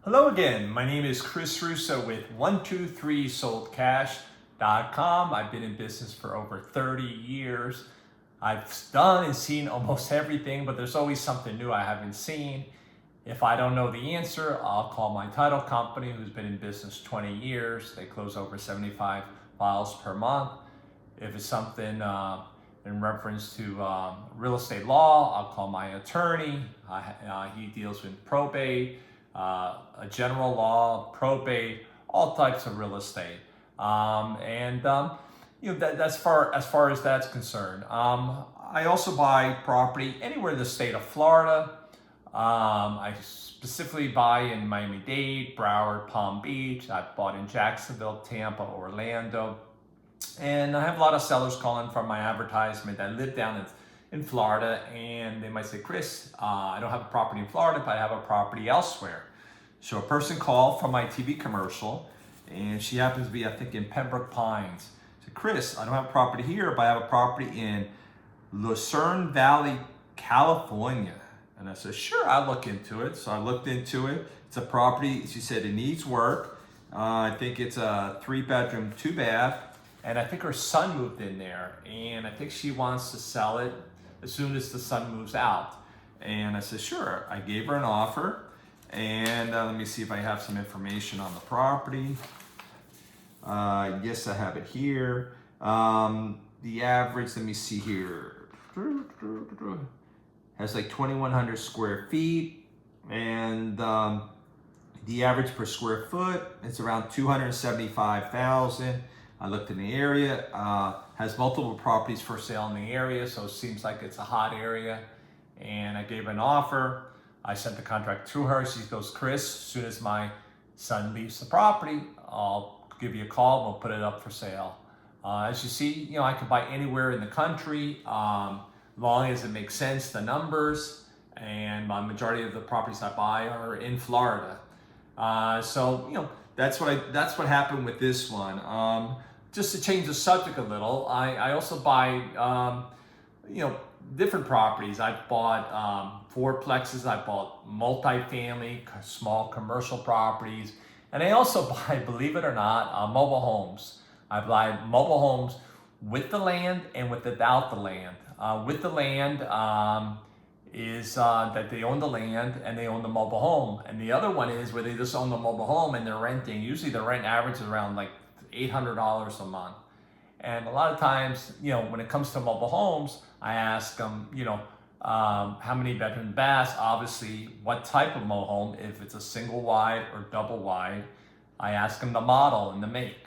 Hello again, my name is Chris Russo with 123soldcash.com. I've been in business for over 30 years. I've done and seen almost everything, but there's always something new I haven't seen. If I don't know the answer, I'll call my title company who's been in business 20 years. They close over 75 files per month. If it's something in reference to real estate law, I'll call my attorney. He deals with probate, a general law, probate, all types of real estate. That's as far as that's concerned. I also buy property anywhere in the state of Florida. I specifically buy in Miami-Dade, Broward, Palm Beach. I've bought in Jacksonville, Tampa, Orlando. And I have a lot of sellers calling from my advertisement that live down in Florida, and they might say, Chris, I don't have a property in Florida, but I have a property elsewhere. So a person called from my TV commercial, and she happens to be, I think, in Pembroke Pines. I said, Chris, I don't have a property here, but I have a property in Lucerne Valley, California. And I said, sure, I'll look into it. So I looked into it. It's a property, she said it needs work. I think it's a 3-bedroom, 2-bath. And I think her son moved in there. And I think she wants to sell it as soon as the son moves out. And I said, sure. I gave her an offer. And let me see if I have some information on the property. Yes, I have it here. The average, let me see here. Has like 2,100 square feet, and the average per square foot is around 275,000. I looked in the area, has multiple properties for sale in the area, so it seems like it's a hot area. And I gave her an offer. I sent the contract to her. She goes, Chris, as soon as my son leaves the property, I'll give you a call. We'll put it up for sale. As you see, I can buy anywhere in the country. Long as it makes sense, the numbers, and my majority of the properties I buy are in Florida. That's what happened with this one. Just to change the subject a little, I also buy, different properties. I've bought 4 plexes. I bought multifamily, small commercial properties, and I also buy, believe it or not, mobile homes. I buy mobile homes with the land and without the land. With the land is that they own the land and they own the mobile home. And the other one is where they just own the mobile home and they're renting. Usually the rent average is around like $800 a month. And a lot of times, when it comes to mobile homes, I ask them, how many bedroom baths, obviously what type of mobile home, if it's a single wide or double wide. I ask them the model and the make.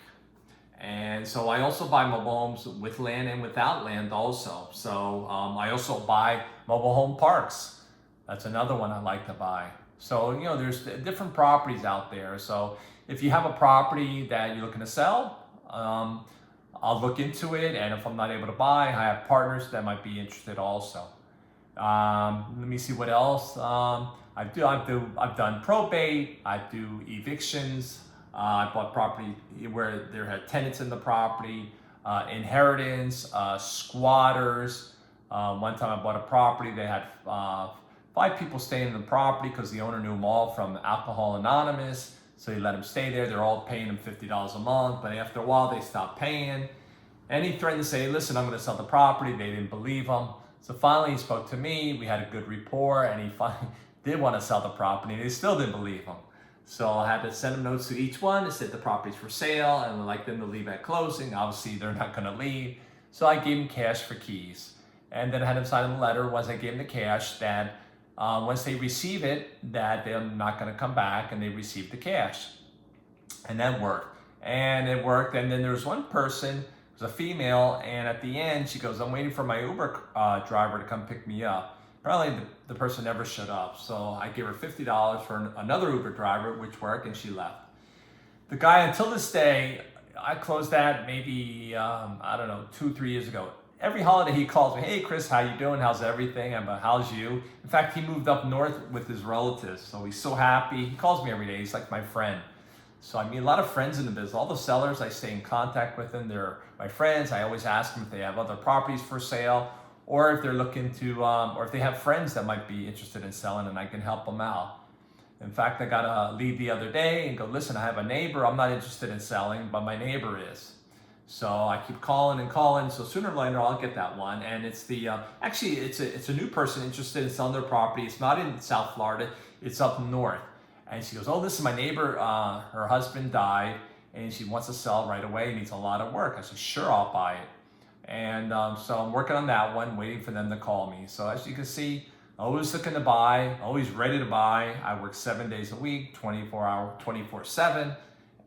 And so I also buy mobile homes with land and without land also. So I also buy mobile home parks. That's another one I like to buy. So, there's different properties out there. So if you have a property that you're looking to sell, I'll look into it. And if I'm not able to buy, I have partners that might be interested also. Let me see what else. I've done probate. I do evictions. I bought property where there had tenants in the property, inheritance, squatters. One time I bought a property, they had 5 people staying in the property because the owner knew them all from Alcohol Anonymous. So he let them stay there. They're all paying him $50 a month, but after a while they stopped paying. And he threatened to say, listen, I'm going to sell the property. They didn't believe him. So finally he spoke to me. We had a good rapport, and he finally did want to sell the property. They still didn't believe him. So I had to send them notes to each one that said the property's for sale and would like them to leave at closing. Obviously, they're not going to leave. So I gave them cash for keys. And then I had them sign a letter once I gave them the cash that once they receive it, that they're not going to come back, and they receive the cash. And that worked. And it worked. And then there was one person, it was a female, and at the end, she goes, I'm waiting for my Uber driver to come pick me up. Apparently the person never showed up, so I gave her $50 for another Uber driver, which worked, and she left. The guy, until this day, I closed that maybe, 2-3 years ago. Every holiday he calls me, hey Chris, how you doing? How's everything? I'm like, how's you? In fact, he moved up north with his relatives, so he's so happy. He calls me every day. He's like my friend. So I meet a lot of friends in the business. All the sellers, I stay in contact with them. They're my friends. I always ask them if they have other properties for sale, or if they're looking to, or if they have friends that might be interested in selling, and I can help them out. In fact, I got a lead the other day and go, listen, I have a neighbor. I'm not interested in selling, but my neighbor is. So I keep calling and calling. So sooner or later, I'll get that one. And it's the actually it's a new person interested in selling their property. It's not in South Florida. It's up north. And she goes, oh, this is my neighbor. Her husband died, and she wants to sell right away. Needs a lot of work. I said, sure, I'll buy it. And so I'm working on that one, waiting for them to call me. So as you can see, always looking to buy, always ready to buy. I work 7 days a week, 24/7.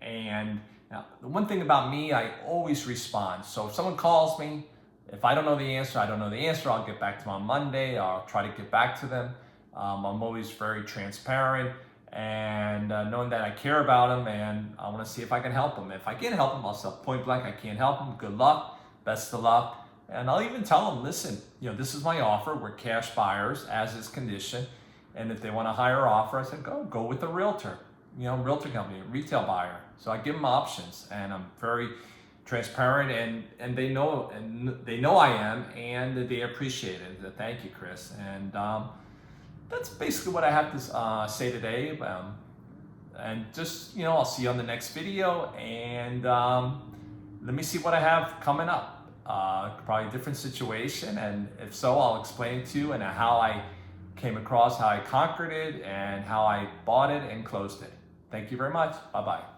And now, the one thing about me, I always respond. So if someone calls me, if I don't know the answer, I don't know the answer. I'll get back to them on Monday. I'll try to get back to them. I'm always very transparent, and knowing that I care about them, and I want to see if I can help them. If I can't help them, I'll say point blank, I can't help them. Good luck, best of luck. And I'll even tell them, listen, this is my offer. We're cash buyers, as is condition. And if they want a higher offer, I said, go with the realtor. Realtor company, retail buyer. So I give them options, and I'm very transparent, and they know I am, and they appreciate it. Thank you, Chris. And that's basically what I have to say today. And just I'll see you on the next video, and let me see what I have coming up. Probably a different situation, and if so, I'll explain to you and how I came across, how I conquered it, and how I bought it and closed it. Thank you very much. Bye-bye.